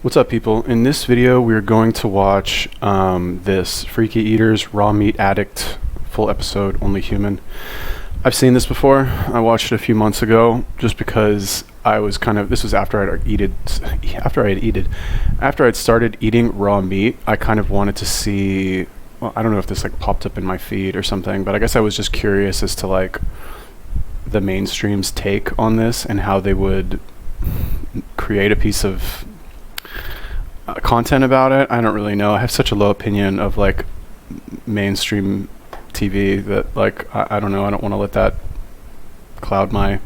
What's up, people? In this video, we're going to watch this Freaky Eaters Raw Meat Addict full episode, Only Human. I've seen this before. I watched it a few months ago just because I was this was after I'd started eating raw meat. I kind of wanted to see, well, I don't know if this like popped up in my feed or something, but I guess I was just curious as to like the mainstream's take on this and how they would create a piece of content about it. I don't really know. I have such a low opinion of like mainstream TV that like I don't know. I don't want to let that cloud my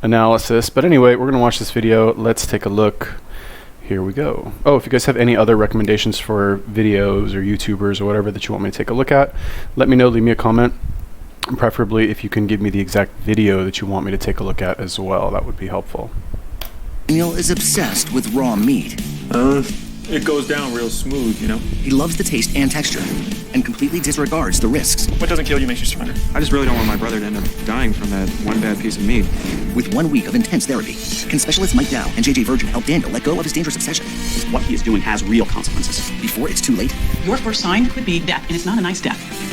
analysis. But anyway, we're gonna watch this video. Let's take a look. Here we go. Oh, if you guys have any other recommendations for videos or YouTubers or whatever that you want me to take a look at, let me know. Leave me a comment. And preferably if you can give me the exact video that you want me to take a look at as well. That would be helpful. Daniel is obsessed with raw meat. It goes down real smooth, you know? He loves the taste and texture, and completely disregards the risks. What doesn't kill you makes you stronger. I just really don't want my brother to end up dying from that one bad piece of meat. With 1 week of intense therapy, can specialists Mike Dow and JJ Virgin help Daniel let go of his dangerous obsession What he is doing has real consequences. before it's too late? Your first sign could be death, and it's not a nice death.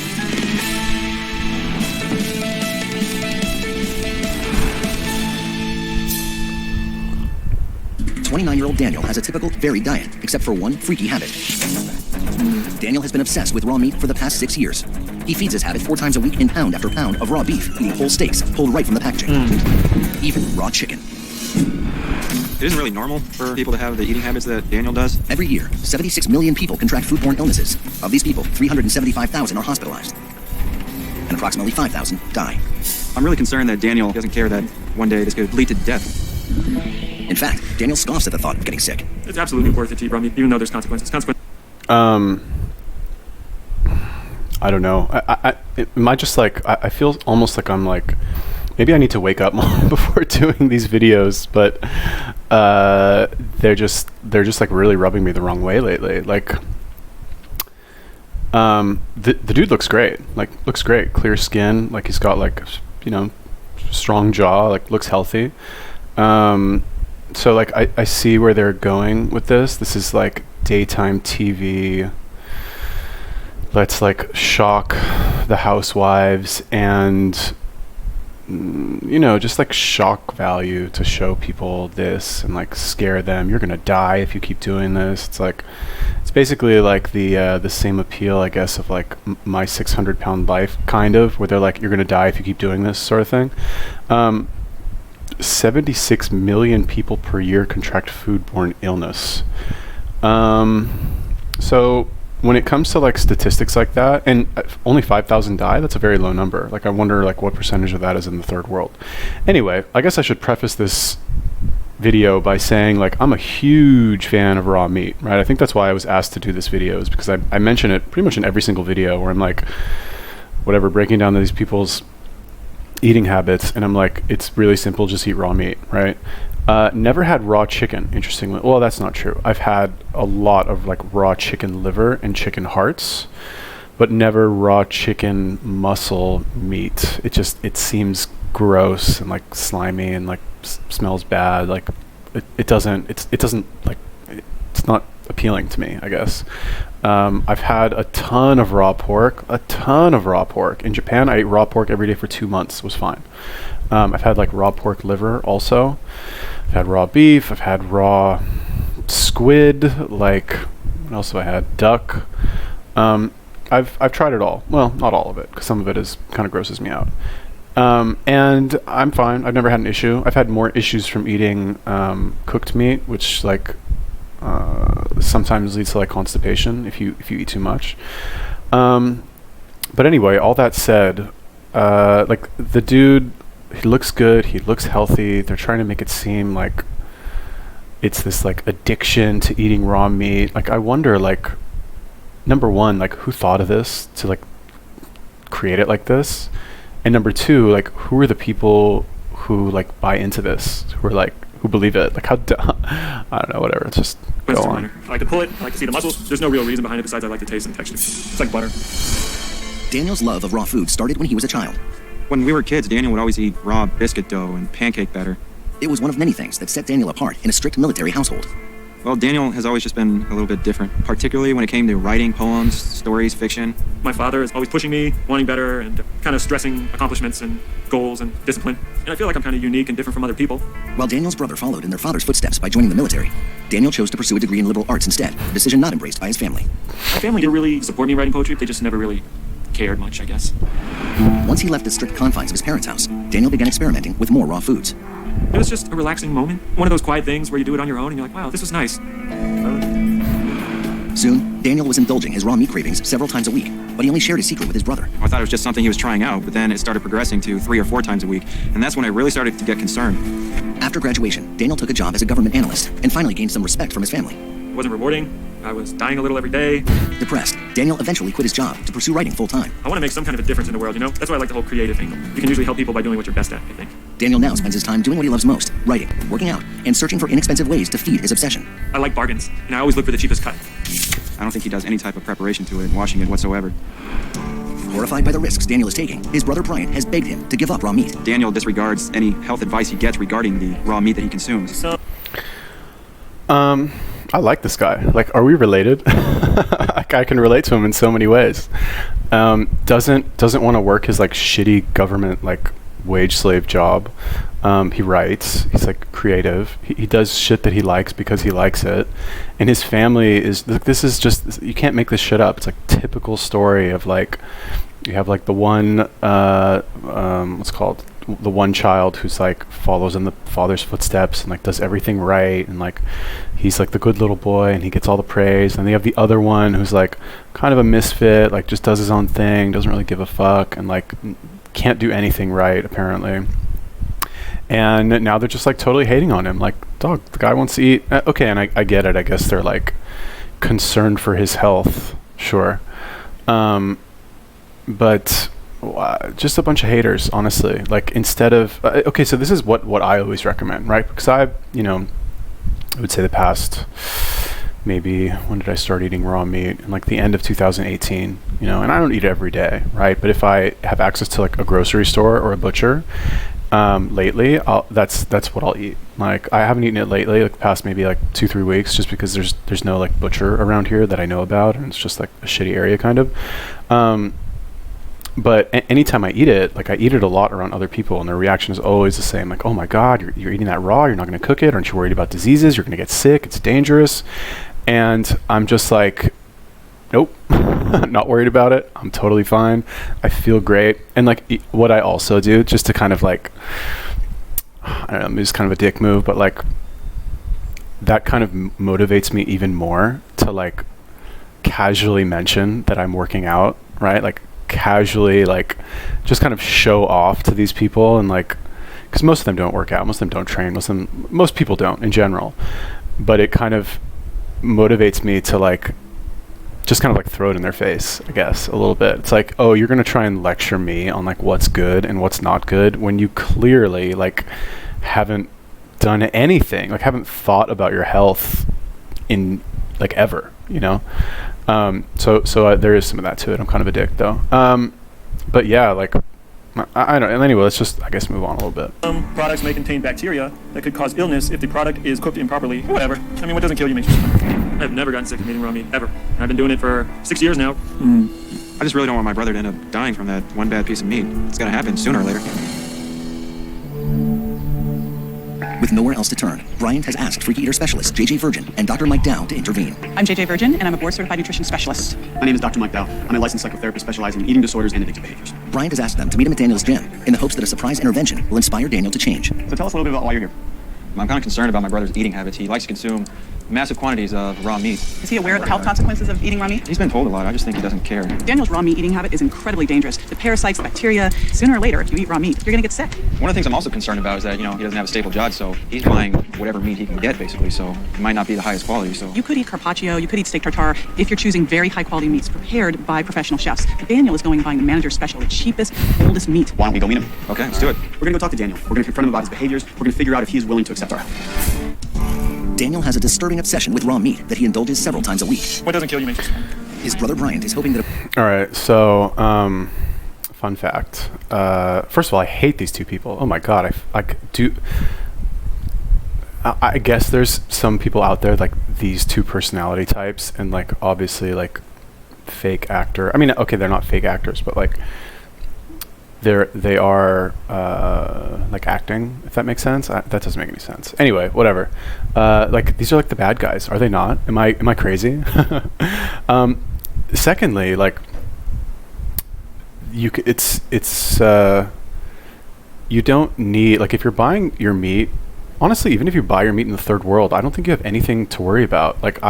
29-year-old Daniel has a typical varied diet, except for one freaky habit. Daniel has been obsessed with raw meat for the past 6 years. He feeds his habit 4 times a week in pound after pound of raw beef, eating whole steaks pulled right from the packaging. Even raw chicken. It isn't really normal for people to have the eating habits that Daniel does. Every year, 76 million people contract foodborne illnesses. Of these people, 375,000 are hospitalized. And approximately 5,000 die. I'm really concerned that Daniel doesn't care that one day this could lead to death. In fact, Daniel scoffs at the thought of getting sick. It's absolutely worth it to eat raw meat, even though there's consequences. I don't know. It might just like I feel almost like I'm like maybe I need to wake up more before doing these videos, but they're just like really rubbing me the wrong way lately. Like the dude looks great. Like looks great, clear skin. Like he's got like strong jaw. Like looks healthy. So like I see where they're going with this. This is like daytime TV. Let's like shock the housewives and just like shock value to show people this and like scare them. You're gonna die if you keep doing this. It's like it's basically like the same appeal, I guess, of like My 600-Pound Life, kind of, where they're like, you're gonna die if you keep doing this sort of thing. 76 million people per year contract foodborne illness. So when it comes to like statistics like that, and only 5,000 die, that's a very low number. Like I wonder like what percentage of that is in the third world. Anyway, I guess I should preface this video by saying like I'm a huge fan of raw meat, right? I think that's why I was asked to do this video, is because I mention it pretty much in every single video where I'm like, whatever, breaking down these people's eating habits, and I'm like, it's really simple, just eat raw meat, right? Never had raw chicken, interestingly. Well, that's not true. I've had a lot of like raw chicken liver and chicken hearts, but never raw chicken muscle meat. It seems gross and like slimy and like smells bad. Like it doesn't like, it's not appealing to me, I guess. I've had a ton of raw pork. In Japan, I ate raw pork every day for 2 months. It was fine. I've had like raw pork liver also. I've had raw beef. I've had raw squid. Like, what else have I had? Duck. I've tried it all. Well, not all of it, because some of it is kind of grosses me out. And I'm fine. I've never had an issue. I've had more issues from eating cooked meat, which like sometimes leads to like constipation if you eat too much. But anyway, all that said, like the dude, he looks good, he looks healthy. They're trying to make it seem like it's this like addiction to eating raw meat. Like I wonder, like, number one, like who thought of this to like create it like this, and number two, like who are the people who like buy into this, who believe it? Like how I don't know, whatever. It's just go on. I like to pull it, I like to see the muscles. There's no real reason behind it besides I like the taste and texture. It's like butter. Daniel's love of raw food started when he was a child. When we were kids, Daniel would always eat raw biscuit dough and pancake batter. It was one of many things that set Daniel apart in a strict military household. Well, Daniel has always just been a little bit different, particularly when it came to writing poems, stories, fiction. My father is always pushing me, wanting better, and kind of stressing accomplishments and goals and discipline. And I feel like I'm kind of unique and different from other people. While Daniel's brother followed in their father's footsteps by joining the military, Daniel chose to pursue a degree in liberal arts instead, a decision not embraced by his family. My family didn't really support me writing poetry. They just never really cared much, I guess. Once he left the strict confines of his parents' house, Daniel began experimenting with more raw foods. It was just a relaxing moment. One of those quiet things where you do it on your own and you're like, wow, this was nice. Soon, Daniel was indulging his raw meat cravings several times a week, but he only shared his secret with his brother. I thought it was just something he was trying out, but then it started progressing to 3 or 4 times a week, and that's when I really started to get concerned. After graduation, Daniel took a job as a government analyst and finally gained some respect from his family. It wasn't rewarding. I was dying a little every day. Depressed, Daniel eventually quit his job to pursue writing full-time. I want to make some kind of a difference in the world, you know? That's why I like the whole creative angle. You can usually help people by doing what you're best at, I think. Daniel now spends his time doing what he loves most, writing, working out, and searching for inexpensive ways to feed his obsession. I like bargains, and I always look for the cheapest cut. I don't think he does any type of preparation to it, washing it whatsoever. Horrified by the risks Daniel is taking, his brother Brian has begged him to give up raw meat. Daniel disregards any health advice he gets regarding the raw meat that he consumes. I like this guy. Like, are we related? I can relate to him in so many ways. Doesn't want to work his like shitty government like wage slave job. He writes. He's like creative. He does shit that he likes because he likes it. And his family is. This is just, you can't make this shit up. It's like typical story of like, you have like the one what's called, the one child who's like follows in the father's footsteps and like does everything right, and like he's like the good little boy and he gets all the praise. And they have the other one who's like kind of a misfit, like just does his own thing, doesn't really give a fuck, and like can't do anything right apparently. And now they're just like totally hating on him, like, dog, the guy wants to eat. Okay, and I get it. I guess they're like concerned for his health, sure. But just a bunch of haters, honestly. Like, instead of okay, so this is what I always recommend, right? Because I would say the past, maybe, when did I start eating raw meat? In like the end of 2018, and I don't eat it every day, right? But if I have access to like a grocery store or a butcher, lately, that's what I'll eat. Like, I haven't eaten it lately, like the past maybe like 2-3 weeks, just because there's no like butcher around here that I know about, and it's just like a shitty area kind of. But anytime I eat it, like I eat it a lot around other people, and their reaction is always the same. Like, oh my God, you're eating that raw. You're not going to cook it. Aren't you worried about diseases? You're going to get sick. It's dangerous. And I'm just like, nope, not worried about it. I'm totally fine. I feel great. And like what I also do, just to kind of like, I don't know, maybe it's kind of a dick move, but like that kind of motivates me even more to like casually mention that I'm working out, right? Like, casually, like, just kind of show off to these people, and like, because most of them don't work out, most of them don't train, most people don't in general, but it kind of motivates me to like just kind of like throw it in their face, I guess, a little bit. It's like, oh, you're gonna try and lecture me on like what's good and what's not good when you clearly like haven't done anything, like haven't thought about your health in like ever, so there is some of that to it. I'm kind of a dick though. But yeah, like I don't. And anyway, let's just, I guess, move on a little bit. Some products may contain bacteria that could cause illness if the product is cooked improperly. Whatever. I mean, what doesn't kill you makes you sick. I've never gotten sick from eating raw meat, ever. And I've been doing it for 6 years now. I just really don't want my brother to end up dying from that one bad piece of meat. It's gotta happen sooner or later. With nowhere else to turn, Bryant has asked freaky eater specialist JJ Virgin and Dr. Mike Dow to intervene. I'm JJ Virgin, and I'm a board-certified nutrition specialist. My name is Dr. Mike Dow. I'm a licensed psychotherapist specializing in eating disorders and addictive behaviors. Bryant has asked them to meet him at Daniel's gym in the hopes that a surprise intervention will inspire Daniel to change. So tell us a little bit about why you're here. I'm kind of concerned about my brother's eating habits. He likes to consume massive quantities of raw meat. Is he aware of the health consequences of eating raw meat? He's been told a lot. I just think he doesn't care. Daniel's raw meat eating habit is incredibly dangerous. The parasites, the bacteria, sooner or later, if you eat raw meat, you're gonna get sick. One of the things I'm also concerned about is that, he doesn't have a stable job, so he's buying whatever meat he can get, basically, so it might not be the highest quality, so... You could eat carpaccio, you could eat steak tartare, if you're choosing very high-quality meats prepared by professional chefs. Daniel is going and buying the manager's special, the cheapest, oldest meat. Why don't we go meet him? Okay, let's do it. We're gonna go talk to Daniel. We're gonna confront him about his behaviors. We're gonna figure out if he is willing to accept our help. Daniel has a disturbing obsession with raw meat that he indulges several times a week. What doesn't kill you makes you sick. His brother Bryant is hoping that... All right, so fun fact. First of all, I hate these two people. Oh my God, I do. I guess there's some people out there like these two personality types, and like obviously like fake actor. I mean, okay, they're not fake actors, but like they are like acting, if that makes sense. That doesn't make any sense. Anyway, whatever. Like these are like the bad guys, are they not? Am I crazy? Secondly, like you don't need, like, if you're buying your meat, honestly, even if you buy your meat in the third world, I don't think you have anything to worry about. Like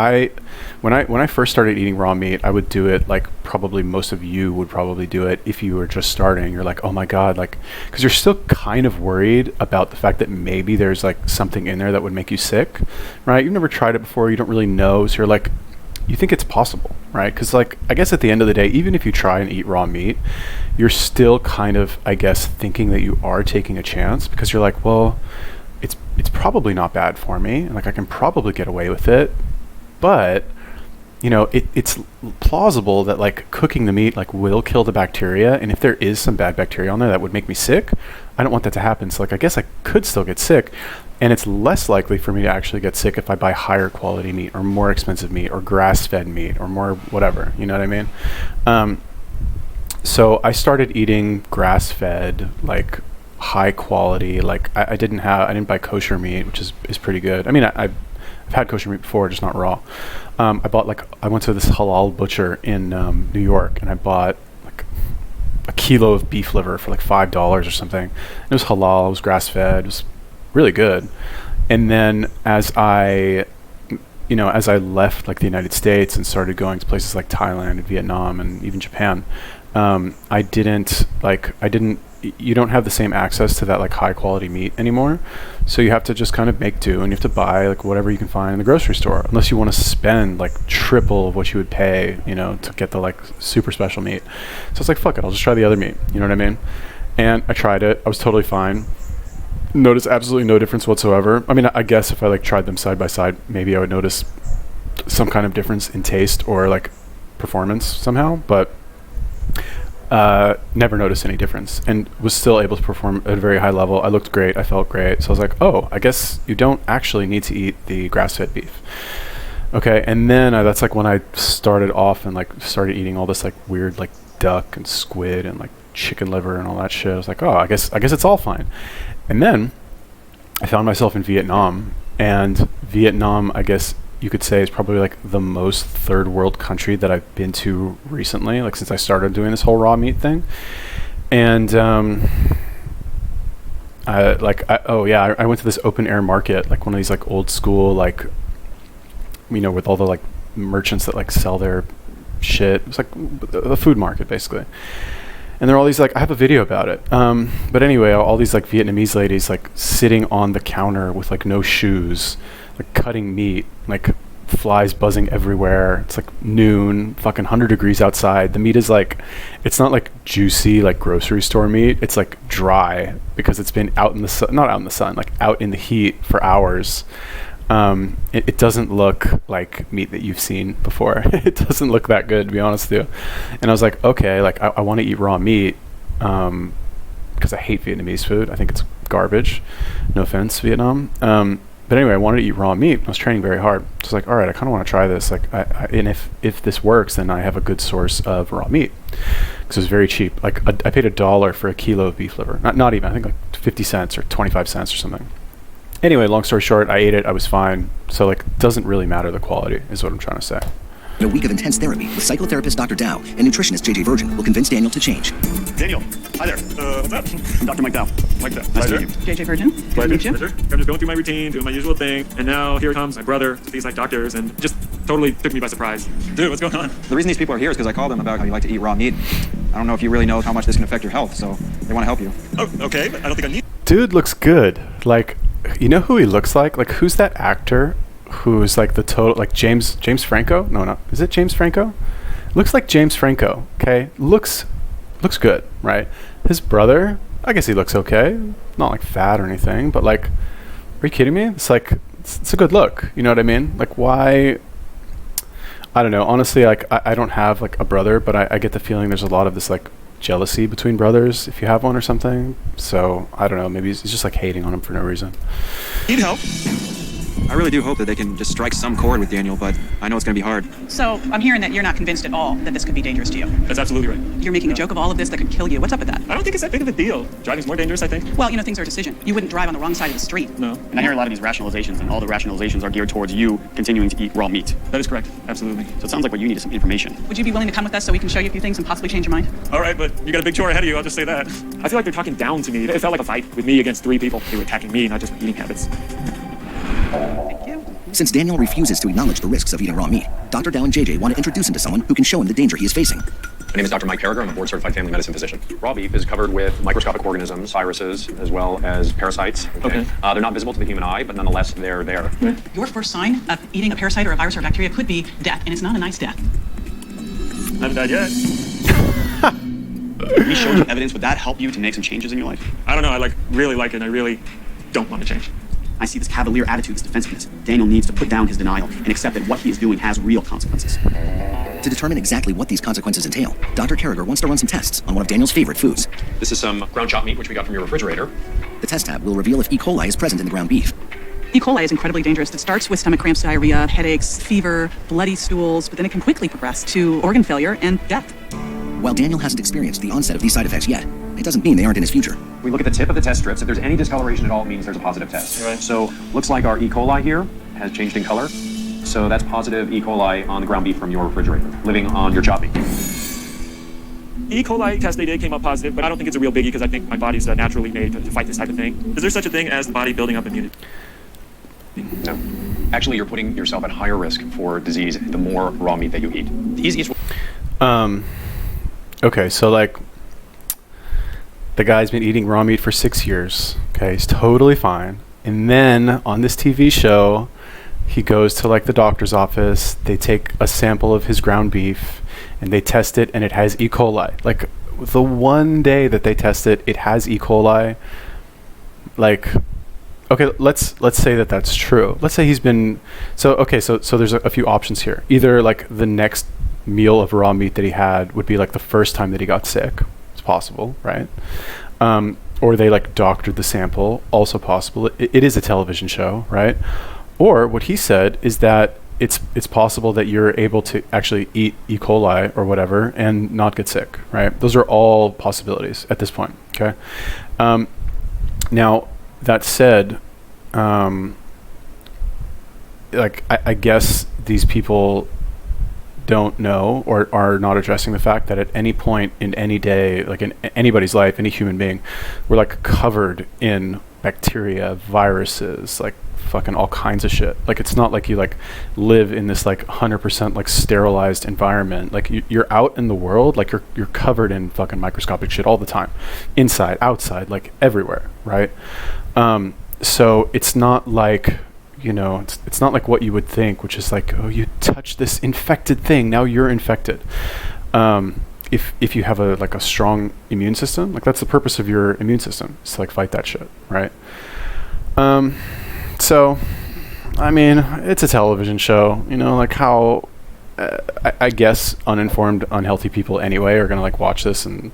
when I first started eating raw meat, I would do it like probably most of you would probably do it if you were just starting. You're like, oh my God, like, because you're still kind of worried about the fact that maybe there's like something in there that would make you sick, right? You've never tried it before. You don't really know. So you're like, you think it's possible, right? Because like, I guess at the end of the day, even if you try and eat raw meat, you're still kind of, I guess, thinking that you are taking a chance, because you're like, well, it's probably not bad for me, and like I can probably get away with it, but you know, it's plausible that like cooking the meat like will kill the bacteria, and if there is some bad bacteria on there that would make me sick, I don't want that to happen. So like I guess I could still get sick, and it's less likely for me to actually get sick if I buy higher quality meat or more expensive meat or grass-fed meat or more whatever, you know what I mean? So I started eating grass-fed, like high quality, like I didn't buy kosher meat, which is pretty good. I mean, I've had kosher meat before, just not raw. I went to this halal butcher in New York, and I bought like a kilo of beef liver for like $5 or something. It was halal, it was grass fed, it was really good. And then as I left like the United States and started going to places like Thailand and Vietnam and even Japan, you don't have the same access to that like high quality meat anymore. So you have to just kind of make do, and you have to buy like whatever you can find in the grocery store, unless you want to spend like triple of what you would pay, you know, to get the like super special meat. So it's like, fuck it, I'll just try the other meat. You know what I mean? And I tried it. I was totally fine. Noticed absolutely no difference whatsoever. I mean, I guess if I like tried them side by side, maybe I would notice some kind of difference in taste or like performance somehow, but never noticed any difference, and was still able to perform at a very high level. I looked great, I felt great. So I was like, oh, I guess you don't actually need to eat the grass-fed beef. Okay, and then that's like when I started off and like started eating all this like weird like duck and squid and like chicken liver and all that shit. I was like, oh, I guess it's all fine. And then I found myself in Vietnam, and Vietnam, I guess you could say, is probably like the most third world country that I've been to recently, like since I started doing this whole raw meat thing. And I went to this open air market, like one of these like old school, like, you know, with all the like merchants that like sell their shit. It's like a food market basically. And there are all these like, I have a video about it. But anyway, all these like Vietnamese ladies like sitting on the counter with like no shoes, like cutting meat, like flies buzzing everywhere. It's like noon, fucking 100 degrees outside. The meat is like, it's not like juicy like grocery store meat. It's like dry because it's been out in the sun, not out in the sun, like out in the heat for hours. It doesn't look like meat that you've seen before. It doesn't look that good, to be honest with you. And I was like, okay, like I want to eat raw meat because I hate Vietnamese food. I think it's garbage. No offense, Vietnam. But anyway, I wanted to eat raw meat. I was training very hard. So I was like, all right, I kind of want to try this. Like, and if this works, then I have a good source of raw meat. Because it was very cheap. Like, I paid $1 for a kilo of beef liver. Not even. I think like 50 cents or 25 cents or something. Anyway, long story short, I ate it. I was fine. So, like, doesn't really matter the quality, is what I'm trying to say. In a week of intense therapy with psychotherapist Dr. Dow and nutritionist JJ Virgin will convince Daniel to change. Daniel, hi there. What's up? I'm Dr. Mike Dow. Like that. Nice to meet you. JJ Virgin, good to meet you. Pleasure. I'm just going through my routine, doing my usual thing, and now here comes my brother with these like doctors, and just totally took me by surprise. Dude, what's going on? The reason these people are here is because I called them about how you like to eat raw meat. I don't know if you really know how much this can affect your health, so they want to help you. Oh, okay, but I don't think I need. Dude looks good. Like, you know who he looks like? Like, who's that actor who's like the total, like James Franco? No. Is it James Franco? Looks like James Franco, okay? Looks good, right? His brother, I guess he looks okay. Not like fat or anything, but like, are you kidding me? It's like, it's a good look. You know what I mean? Like, why? I don't know. Honestly, like, I don't have like a brother, but I get the feeling there's a lot of this like jealousy between brothers if you have one or something. So I don't know, maybe he's just like hating on him for no reason. Need help? I really do hope that they can just strike some chord with Daniel, but I know it's going to be hard. So I'm hearing that you're not convinced at all that this could be dangerous to you. That's absolutely right. You're making a joke of all of this that could kill you. What's up with that? I don't think it's that big of a deal. Driving's more dangerous, I think. Well, things are a decision. You wouldn't drive on the wrong side of the street. No. And I hear a lot of these rationalizations, and all the rationalizations are geared towards you continuing to eat raw meat. That is correct. Absolutely. So it sounds like what you need is some information. Would you be willing to come with us so we can show you a few things and possibly change your mind? All right, but you got a big chore ahead of you, I'll just say that. I feel like they're talking down to me. It felt like a fight with me against 3 people. They were attacking me, not just my eating habits. Thank you. Since Daniel refuses to acknowledge the risks of eating raw meat, Dr. Dow and JJ want to introduce him to someone who can show him the danger he is facing. My name is Dr. Mike Carragher. I'm a board-certified family medicine physician. Raw beef is covered with microscopic organisms, viruses, as well as parasites. Okay. They're not visible to the human eye, but nonetheless, they're there. Your first sign of eating a parasite or a virus or a bacteria could be death, and it's not a nice death. I haven't died yet. We showed you evidence. Would that help you to make some changes in your life? I don't know. I really like it, and I really don't want to change. I see this cavalier attitude, this defensiveness. Daniel needs to put down his denial and accept that what he is doing has real consequences. To determine exactly what these consequences entail, Dr. Carragher wants to run some tests on one of Daniel's favorite foods. This is some ground chopped meat, which we got from your refrigerator. The test tab will reveal if E. coli is present in the ground beef. E. coli is incredibly dangerous. It starts with stomach cramps, diarrhea, headaches, fever, bloody stools, but then it can quickly progress to organ failure and death. While Daniel hasn't experienced the onset of these side effects yet, it doesn't mean they aren't in his future. We look at the tip of the test strips. If there's any discoloration at all, it means there's a positive test. Right. So looks like our E. coli here has changed in color. So that's positive E. coli on the ground beef from your refrigerator, living on your chopped meat. E. coli test they did came up positive, but I don't think it's a real biggie because I think my body's naturally made to fight this type of thing. Is there such a thing as the body building up immunity? No. Actually, you're putting yourself at higher risk for disease the more raw meat that you eat. The easiest Okay, so like the guy's been eating raw meat for 6 years. Okay, he's totally fine. And then on this TV show, he goes to like the doctor's office. They take a sample of his ground beef and they test it, and it has E. coli. Like the one day that they test it, it has E. coli. Like, okay, let's say that that's true. Let's say he's been so there's a few options here. Either like the next meal of raw meat that he had would be like the first time that he got sick. It's possible, right? Or they like doctored the sample. Also possible. It is a television show, right? Or what he said is that it's possible that you're able to actually eat E. coli or whatever and not get sick, right? Those are all possibilities at this point. Okay. Now that said, like I guess these people don't know or are not addressing the fact that at any point in any day, like in anybody's life, any human being, we're like covered in bacteria, viruses, like fucking all kinds of shit. Like it's not like you like live in this like 100% like sterilized environment. Like you're out in the world, like you're covered in fucking microscopic shit all the time, inside, outside, like everywhere, right? So it's not like, you know, it's not like what you would think, which is like, oh, you touch this infected thing, now you're infected. If you have a strong immune system, like that's the purpose of your immune system, is to like fight that shit, right? So, I mean, it's a television show, you know, like how I guess uninformed, unhealthy people anyway are gonna like watch this and,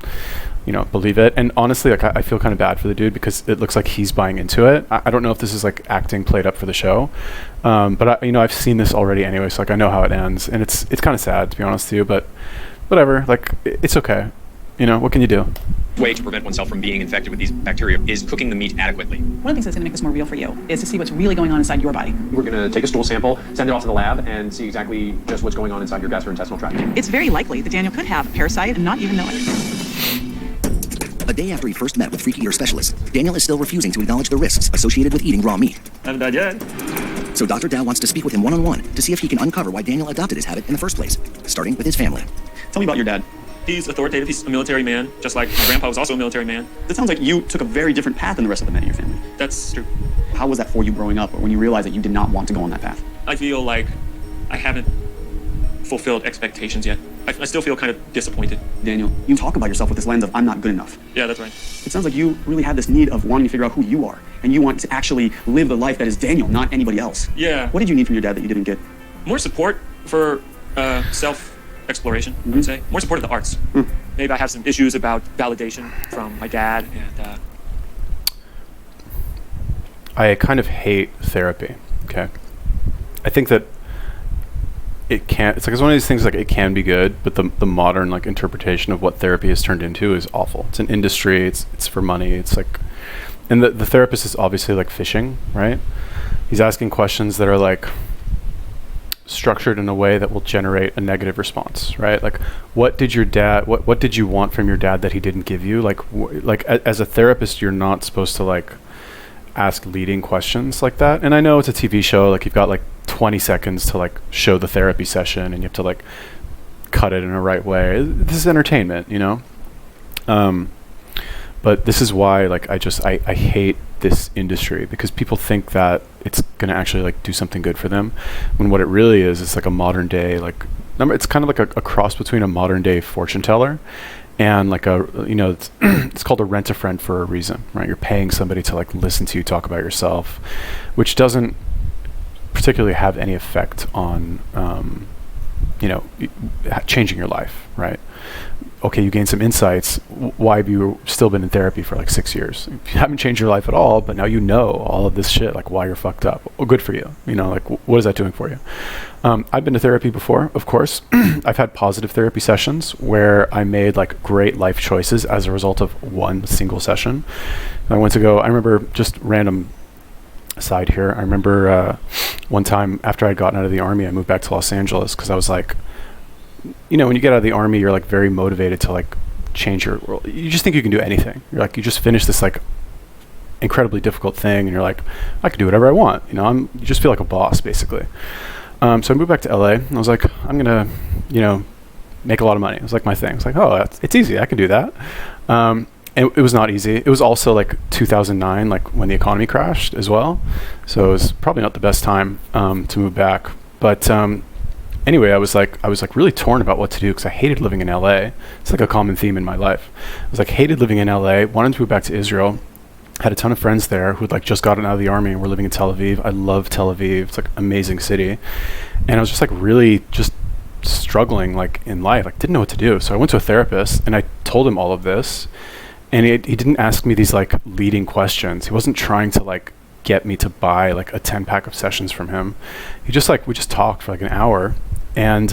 you know, believe it. And honestly, like I feel kind of bad for the dude because it looks like he's buying into it. I don't know if this is like acting played up for the show, but I've seen this already anyway, so like I know how it ends, and it's kind of sad to be honest with you, but whatever, like it's okay. You know, what can you do? Way to prevent oneself from being infected with these bacteria is cooking the meat adequately. One of the things that's going to make this more real for you is to see what's really going on inside your body. We're going to take a stool sample, send it off to the lab, and see exactly just what's going on inside your gastrointestinal tract. It's very likely that Daniel could have a parasite and not even know it. A day after he first met with freaky ear specialists, Daniel is still refusing to acknowledge the risks associated with eating raw meat. I haven't died yet. So Dr. Dow wants to speak with him one-on-one to see if he can uncover why Daniel adopted his habit in the first place, starting with his family. Tell me about your dad. He's authoritative. He's a military man, just like my grandpa was also a military man. It sounds like you took a very different path than the rest of the men in your family. That's true. How was that for you growing up, or when you realized that you did not want to go on that path? I feel like I haven't fulfilled expectations yet. I still feel kind of disappointed. Daniel, you talk about yourself with this lens of I'm not good enough. Yeah, that's right. It sounds like you really have this need of wanting to figure out who you are, and you want to actually live the life that is Daniel, not anybody else. Yeah. What did you need from your dad that you didn't get? More support for self-exploration, I would say. More support of the arts. Maybe I have some issues about validation from my dad, and I kind of hate therapy, okay? I think that it can't. It's like it's one of these things like it can be good, but the modern like interpretation of what therapy has turned into is awful. It's an industry. It's for money. It's like, and the therapist is obviously like fishing, right? He's asking questions that are like structured in a way that will generate a negative response, right? Like, what did your dad? What did you want from your dad that he didn't give you? Like, as a therapist, you're not supposed to like ask leading questions like that. And I know it's a TV show. Like, you've got like 20 seconds to like show the therapy session, and you have to like cut it in a right way. This is entertainment, you know. But this is why like I hate this industry, because people think that it's going to actually like do something good for them, when what it really is, it's like a modern day like it's kind of like a cross between a modern day fortune teller and like a, you know, it's called a rent-a-friend for a reason, right? You're paying somebody to like listen to you talk about yourself, which doesn't particularly have any effect on you know, changing your life, right? Okay, you gain some insights. Why have you still been in therapy for like 6 years? You haven't changed your life at all, but now you know all of this shit, like why you're fucked up. Well, good for you. You know, like what is that doing for you? I've been to therapy before, of course. I've had positive therapy sessions where I made like great life choices as a result of one single session. I remember, just random aside here, I remember one time after I'd gotten out of the army, I moved back to Los Angeles because I was like, you know, when you get out of the army, you're like very motivated to like change your world. You just think you can do anything. You're like, you just finished this like incredibly difficult thing, and you're like, I can do whatever I want. You know, you just feel like a boss, basically. So I moved back to LA, and I was like, I'm gonna, you know, make a lot of money. It was like my thing. It's like, oh, it's easy. I can do that. And it was not easy. It was also like 2009, like when the economy crashed as well. So it was probably not the best time to move back. But anyway, I was like really torn about what to do, because I hated living in LA. It's like a common theme in my life. I was like, hated living in LA, wanted to move back to Israel. Had a ton of friends there who'd like just gotten out of the army and were living in Tel Aviv. I love Tel Aviv. It's like an amazing city. And I was just like really just struggling like in life, like didn't know what to do. So I went to a therapist and I told him all of this. And he didn't ask me these like leading questions. He wasn't trying to like get me to buy like a 10-pack of sessions from him. He just like, we just talked for like an hour. And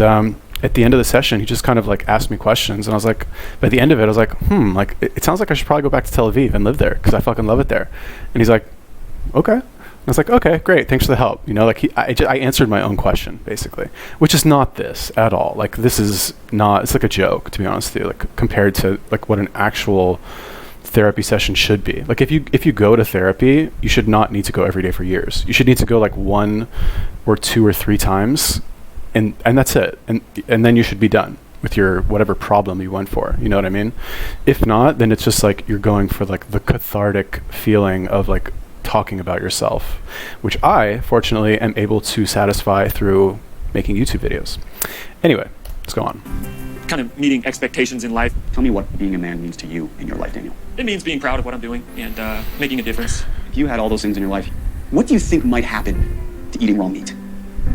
at the end of the session, he just kind of like asked me questions. And I was like, by the end of it, I was like, like it sounds like I should probably go back to Tel Aviv and live there, because I fucking love it there. And he's like, okay. And I was like, okay, great. Thanks for the help. You know, like I answered my own question basically, which is not this at all. Like this is not, it's like a joke, to be honest with you, like compared to like what an actual therapy session should be. Like if you go to therapy, you should not need to go every day for years. You should need to go like 1 or 2 or 3 times, and that's it. And then you should be done with your whatever problem you went for. You know what I mean? If not, then it's just like you're going for like the cathartic feeling of like talking about yourself, which I fortunately am able to satisfy through making YouTube videos. Anyway, let's go on. Kind of meeting expectations in life. Tell me what being a man means to you in your life, Daniel. It means being proud of what I'm doing and making a difference. If you had all those things in your life, what do you think might happen to eating raw meat?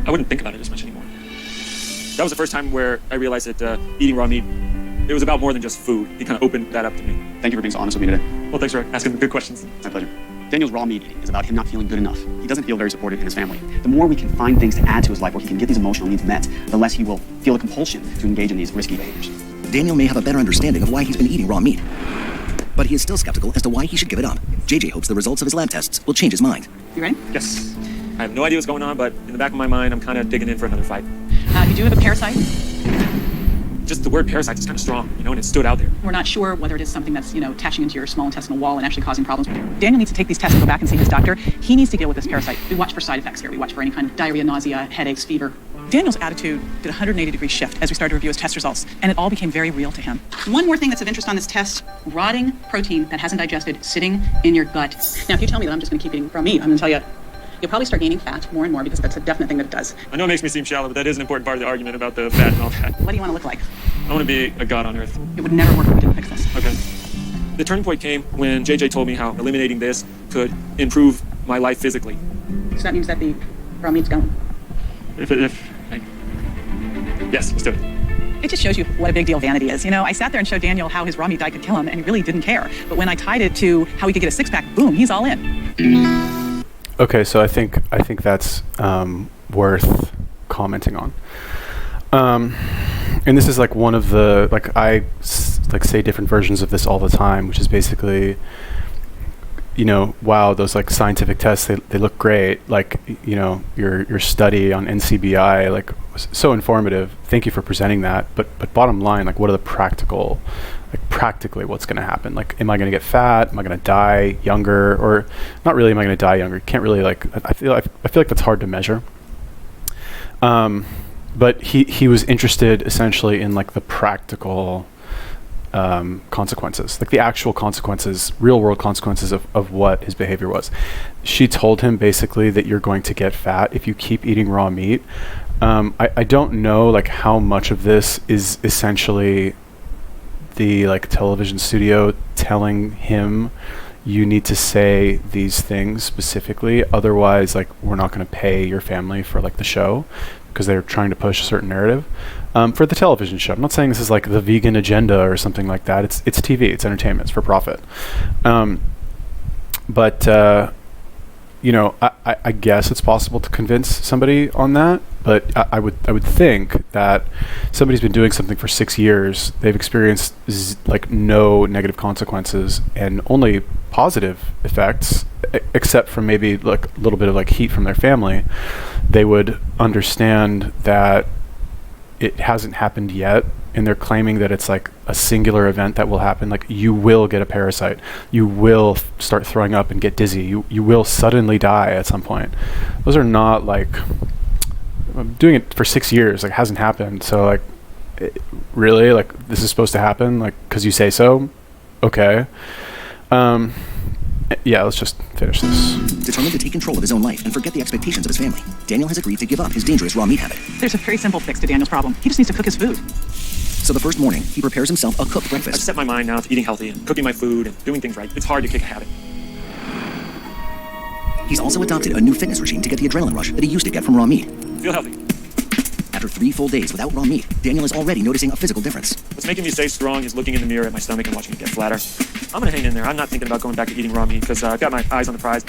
I wouldn't think about it as much anymore. That was the first time where I realized that eating raw meat, it was about more than just food. He kind of opened that up to me. Thank you for being so honest with me today. Well, thanks for asking the good questions. My pleasure. Daniel's raw meat eating is about him not feeling good enough. He doesn't feel very supported in his family. The more we can find things to add to his life where he can get these emotional needs met, the less he will feel a compulsion to engage in these risky behaviors. Daniel may have a better understanding of why he's been eating raw meat, but he is still skeptical as to why he should give it up. JJ hopes the results of his lab tests will change his mind. You ready? Yes. I have no idea what's going on, but in the back of my mind, I'm kind of digging in for another fight. You do have a parasite. Just the word parasite is kind of strong, you know, and it stood out there. We're not sure whether it is something that's, you know, attaching into your small intestinal wall and actually causing problems. Daniel needs to take these tests and go back and see his doctor. He needs to deal with this parasite. We watch for side effects here. We watch for any kind of diarrhea, nausea, headaches, fever. Daniel's attitude did a 180-degree shift as we started to review his test results, and it all became very real to him. One more thing that's of interest on this test, rotting protein that hasn't digested sitting in your gut. Now, if you tell me that I'm just going to keep eating raw meat, I'm going to tell you, you'll probably start gaining fat more and more, because that's a definite thing that it does. I know it makes me seem shallow, but that is an important part of the argument about the fat and all that. What do you want to look like? I want to be a god on earth. It would never work if we didn't fix this. Okay. The turning point came when JJ told me how eliminating this could improve my life physically. So that means that the raw meat's gone. Yes, let's do it. It just shows you what a big deal vanity is. You know, I sat there and showed Daniel how his raw meat diet could kill him, and he really didn't care. But when I tied it to how he could get a 6-pack, boom, he's all in. Okay, so I think that's worth commenting on. And this is like one of the, like say different versions of this all the time, which is basically, wow, those like scientific tests, they look great. Like, your study on NCBI, like so informative. Thank you for presenting that. But bottom line, like what are the practically what's going to happen? Like, am I going to get fat? Am I going to die younger? Or not really, am I going to die younger? Can't really I feel like that's hard to measure. But he was interested essentially in like the practical consequences, like the actual consequences, real world consequences of what his behavior was. She told him basically that you're going to get fat if you keep eating raw meat. I don't know like how much of this is essentially the like television studio telling him you need to say these things specifically, otherwise like we're not going to pay your family for like the show, because they're trying to push a certain narrative for the television show. I'm not saying this is like the vegan agenda or something like that. It's TV, it's entertainment, it's for profit. But I guess it's possible to convince somebody on that. But I would think that somebody's been doing something for 6 years. They've experienced like no negative consequences and only positive effects, except for maybe like a little bit of like heat from their family. They would understand that it hasn't happened yet, and they're claiming that it's like a singular event that will happen. Like, you will get a parasite, you will start throwing up and get dizzy, you will suddenly die at some point. Those are not like, I'm doing it for 6 years, like hasn't happened. So like, really, like this is supposed to happen, like because you say so? Okay. Yeah, let's just finish this. Determined to take control of his own life and forget the expectations of his family, Daniel has agreed to give up his dangerous raw meat habit. There's a very simple fix to Daniel's problem. He just needs to cook his food. So the first morning, he prepares himself a cooked I've breakfast. set my mind now to eating healthy and cooking my food and doing things right. It's hard to kick a habit. He's also adopted a new fitness regime to get the adrenaline rush that he used to get from raw meat. Feel healthy. After 3 full days without raw meat, Daniel is already noticing a physical difference. What's making me stay strong is looking in the mirror at my stomach and watching it get flatter. I'm gonna hang in there. I'm not thinking about going back to eating raw meat because I've got my eyes on the prize.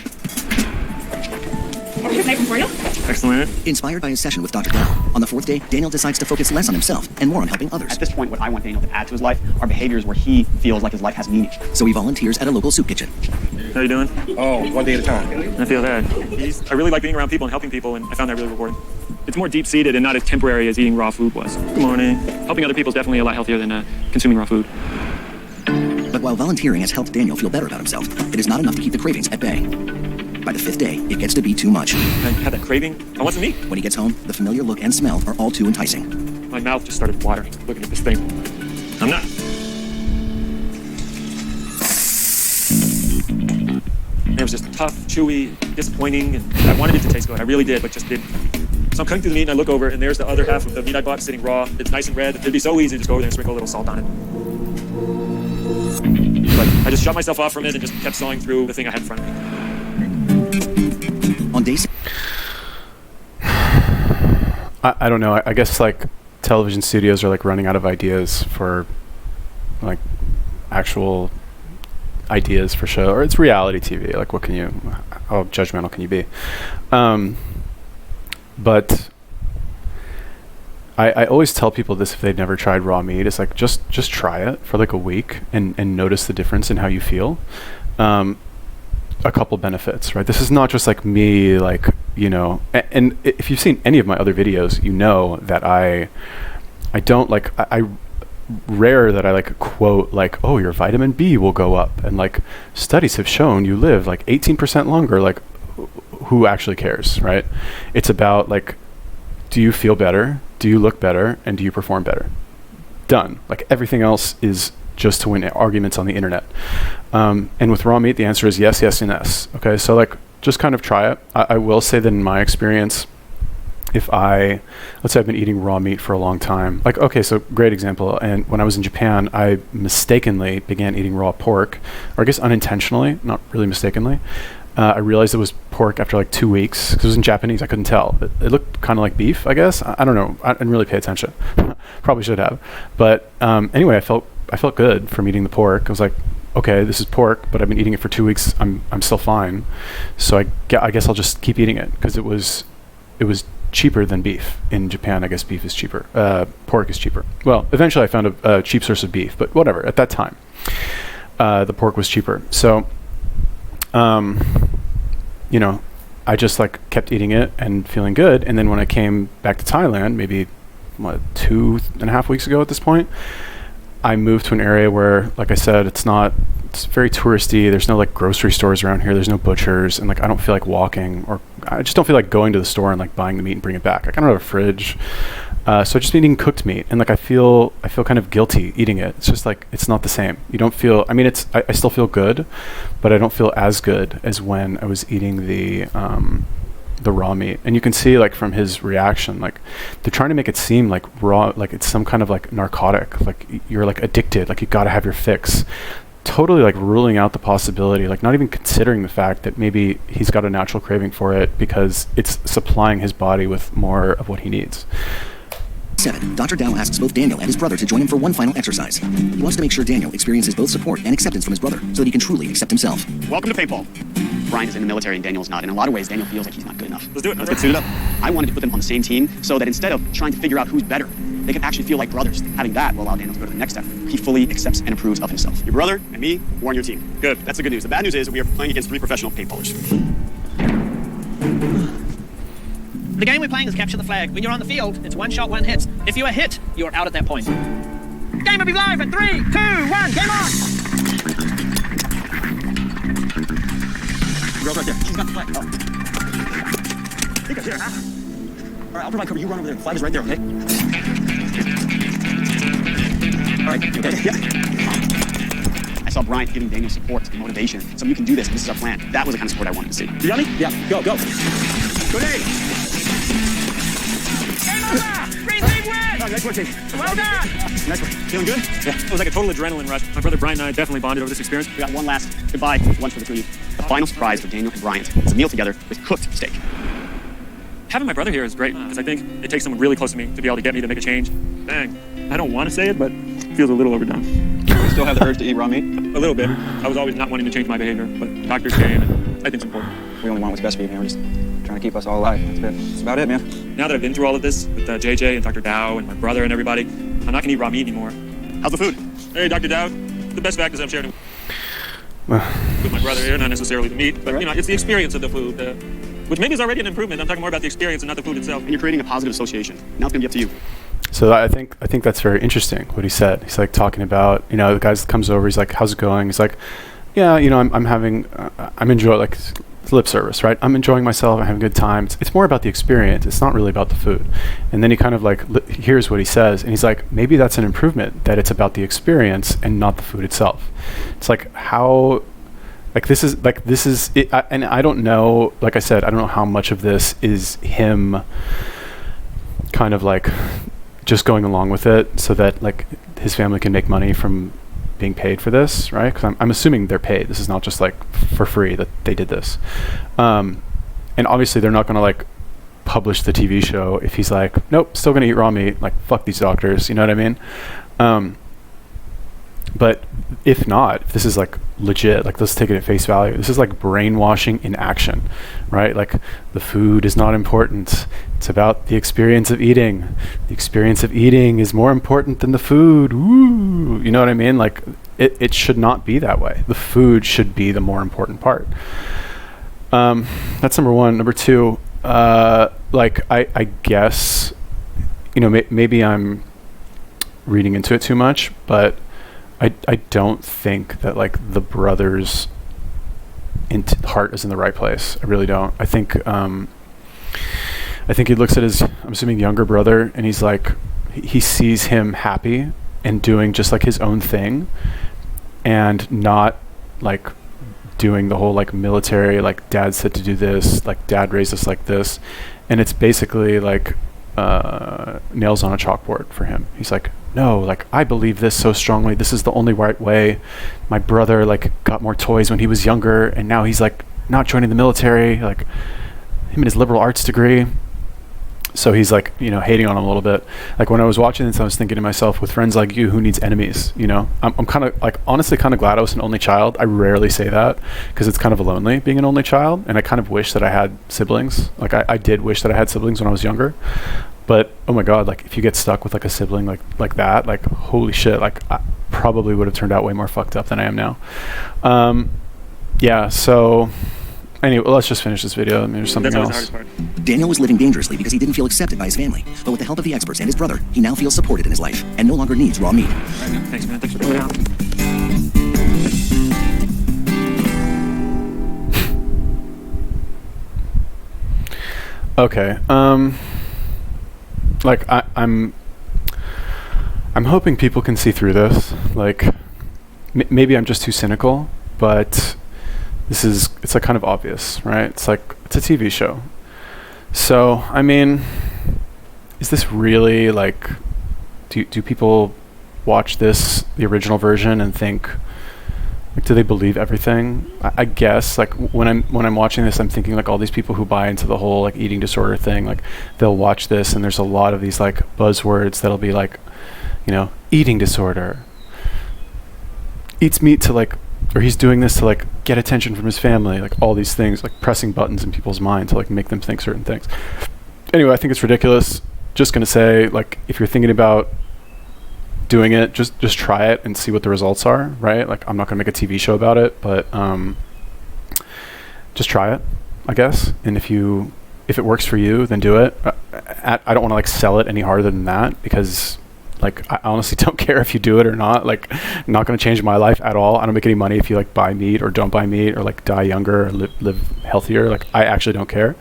Here's Nathan for you. Excellent. Inspired by his session with Dr. Dell, on the 4th day, Daniel decides to focus less on himself and more on helping others. At this point, what I want Daniel to add to his life are behaviors where he feels like his life has meaning. So he volunteers at a local soup kitchen. How you doing? Oh, one day at a time. I feel that. I really like being around people and helping people, and I found that really rewarding. It's more deep-seated and not as temporary as eating raw food was. Good morning. Helping other people is definitely a lot healthier than consuming raw food. But while volunteering has helped Daniel feel better about himself, it is not enough to keep the cravings at bay. By the 5th day, it gets to be too much. I had that craving. I want some meat. When he gets home, the familiar look and smell are all too enticing. My mouth just started watering looking at this thing. I'm not. And it was just tough, chewy, disappointing, and I wanted it to taste good. I really did, but just didn't. So I'm cutting through the meat and I look over and there's the other half of the meat I bought sitting raw. It's nice and red. It'd be so easy to just go over there and sprinkle a little salt on it. But I just shut myself off from it and just kept sawing through the thing I had in front of me. On day 6, I don't know. I guess like television studios are like running out of ideas for like actual ideas for show, or it's reality TV. Like, what can you? How judgmental can you be? But I always tell people this if they've never tried raw meat. It's like just try it for like a week and notice the difference in how you feel. A couple benefits, right? This is not just like me, like, and if you've seen any of my other videos, you know that I don't like, I rare that I like quote like, oh, your vitamin B will go up, and like studies have shown you live like 18% longer. Like, who actually cares, right? It's about like, do you feel better? Do you look better? And do you perform better? Done. Like, everything else is just to win arguments on the internet. And with raw meat, the answer is yes, yes, and yes. Okay, so like, just kind of try it. I will say that in my experience, if let's say I've been eating raw meat for a long time, like, okay, so great example. And when I was in Japan, I mistakenly began eating raw pork, or I guess unintentionally, not really mistakenly. I realized it was pork after like 2 weeks, because it was in Japanese. I couldn't tell. It looked kind of like beef, I guess. I don't know. I didn't really pay attention. Probably should have. But anyway, I felt good from eating the pork. I was like, okay, this is pork, but I've been eating it for 2 weeks. I'm still fine. So I guess I'll just keep eating it, because it was cheaper than beef. In Japan, I guess beef is cheaper. Pork is cheaper. Well, eventually I found a cheap source of beef, but whatever. At that time, the pork was cheaper. So, you know, I just like kept eating it and feeling good. And then when I came back to Thailand, maybe 2.5 weeks ago at this point, I moved to an area where, like I said, it's very touristy. There's no like grocery stores around here. There's no butchers, and like I don't feel like walking, or I just don't feel like going to the store and like buying the meat and bringing it back. Like, I don't have a fridge, so I just been eating cooked meat, and like I feel kind of guilty eating it. It's just like it's not the same. You don't feel. I mean, I still feel good, but I don't feel as good as when I was eating the raw meat. And you can see like from his reaction, like they're trying to make it seem like raw, like it's some kind of like narcotic, like you're like addicted, like you got to have your fix. Totally like ruling out the possibility, like not even considering the fact that maybe he's got a natural craving for it because it's supplying his body with more of what he needs. 7. Dr. Dow asks both Daniel and his brother to join him for one final exercise. He wants to make sure Daniel experiences both support and acceptance from his brother so that he can truly accept himself. Welcome to paintball. Brian is in the military and Daniel's not. In a lot of ways, Daniel feels like he's not good enough. Let's do it. Let's get suited up. I wanted to put them on the same team so that instead of trying to figure out who's better, they can actually feel like brothers. Having that will allow Daniel to go to the next step. He fully accepts and approves of himself. Your brother and me, we're on your team. Good. That's the good news. The bad news is that we are playing against 3 professional paintballers. The game we're playing is capture the flag. When you're on the field, it's 1 shot, 1 hit. If you are hit, you're out at that point. Game will be live in 3, 2, 1, game on! The girl's right there. She's got the flag. Oh. Think up here, huh? All right, I'll provide cover. You run over there. The flag is right there, okay? All right, you okay? Yeah. I saw Brian giving Daniel support and motivation. So you can do this. This is our plan. That was the kind of support I wanted to see. You got me? Yeah. Go, go. Go, Dave. Green team win! Nice work, Dave. Well done! Nice work. Feeling good? Yeah, it was like a total adrenaline rush. My brother Brian and I definitely bonded over this experience. We got one last goodbye lunch for the 2 of you. The final surprise for Daniel and Bryant is a meal together with cooked steak. Having my brother here is great because I think it takes someone really close to me to be able to get me to make a change. Dang, I don't want to say it, but it feels a little overdone. You still have the urge to eat raw meat? A little bit. I was always not wanting to change my behavior, but doctors came, and I think it's important. We only want what's best for you, man. We're just trying to keep us all alive. That's about it, man. Now that I've been through all of this with JJ and Dr. Dow and my brother and everybody, I'm not gonna eat raw meat anymore. How's the food? Hey, Dr. Dow, the best fact is I'm sharing with my brother here, not necessarily the meat, but you know, it's the experience of the food, which maybe is already an improvement. I'm talking more about the experience and not the food itself. And you're creating a positive association. Now it's gonna be up to you. So I think that's very interesting what he said. He's like talking about, you know, the guy comes over, he's like, how's it going? He's like, yeah, you know, I'm enjoying, like, lip service, right? I'm enjoying myself, I'm having a good time. It's more about the experience. It's not really about the food. And then he kind of like here's what he says, and he's like, maybe that's an improvement, that it's about the experience and not the food itself. It's like, how, like this is it, and I don't know, like I said, I don't know how much of this is him kind of like just going along with it so that like his family can make money from being paid for this, right? Because I'm assuming they're paid. This is not just like for free that they did this. And obviously they're not going to like publish the TV show if he's like, nope, still going to eat raw meat. Like, fuck these doctors. You know what I mean? But if not, if this is like legit, like let's take it at face value. This is like brainwashing in action, right? Like the food is not important. It's about the experience of eating. The experience of eating is more important than the food. Ooh, you know what I mean? Like it should not be that way. The food should be the more important part. That's number one. Number two, like I guess, you know, maybe I'm reading into it too much, but I don't think that like the brother's heart is in the right place. I really don't. I think he looks at his, I'm assuming, younger brother, and he's like, he sees him happy and doing just like his own thing, and not like doing the whole like military, like dad said to do this, like dad raised us like this, and it's basically like nails on a chalkboard for him. He's like, no, like I believe this so strongly. This is the only right way. My brother like got more toys when he was younger, and now he's like not joining the military. Like him and his liberal arts degree. So he's like, you know, hating on him a little bit. Like when I was watching this, I was thinking to myself, with friends like you, who needs enemies? You know, I'm kind of like, honestly, kind of glad I was an only child. I rarely say that because it's kind of lonely being an only child. And I kind of wish that I had siblings. Like I did wish that I had siblings when I was younger. But oh my God, like if you get stuck with like a sibling like that, like holy shit, like I probably would have turned out way more fucked up than I am now. Yeah, so anyway, let's just finish this video. I mean, there's something That's always else. the hardest part. Daniel was living dangerously because he didn't feel accepted by his family. But with the help of the experts and his brother, he now feels supported in his life and no longer needs raw meat. All right, man. Thanks, man. Thanks for coming out. Okay. Like I'm hoping people can see through this. Like maybe I'm just too cynical, but it's like kind of obvious, right? It's like it's a TV show. So I mean, is this really like? Do people watch the original version and think? Like, do they believe everything? I guess like when I'm watching this, I'm thinking like all these people who buy into the whole like eating disorder thing, like they'll watch this and there's a lot of these like buzzwords that'll be like, you know, eating disorder, eats meat to like, or he's doing this to like get attention from his family, like all these things, like pressing buttons in people's mind to like make them think certain things. Anyway, I think it's ridiculous. Just gonna say, like, if you're thinking about doing it, just try it and see what the results are, right? Like I'm not gonna make a TV show about it, but just try it, I guess. And if it works for you, then do it. I don't want to like sell it any harder than that, because like I honestly don't care if you do it or not. Like, not gonna change my life at all. I don't make any money if you like buy meat or don't buy meat or like die younger or live healthier. Like I actually don't care.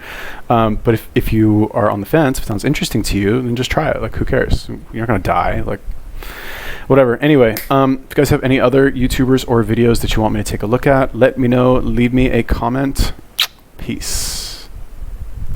But if you are on the fence, if it sounds interesting to you, then just try it. Like who cares? You're not gonna die. Like whatever. Anyway, if you guys have any other YouTubers or videos that you want me to take a look at, let me know. Leave me a comment. Peace.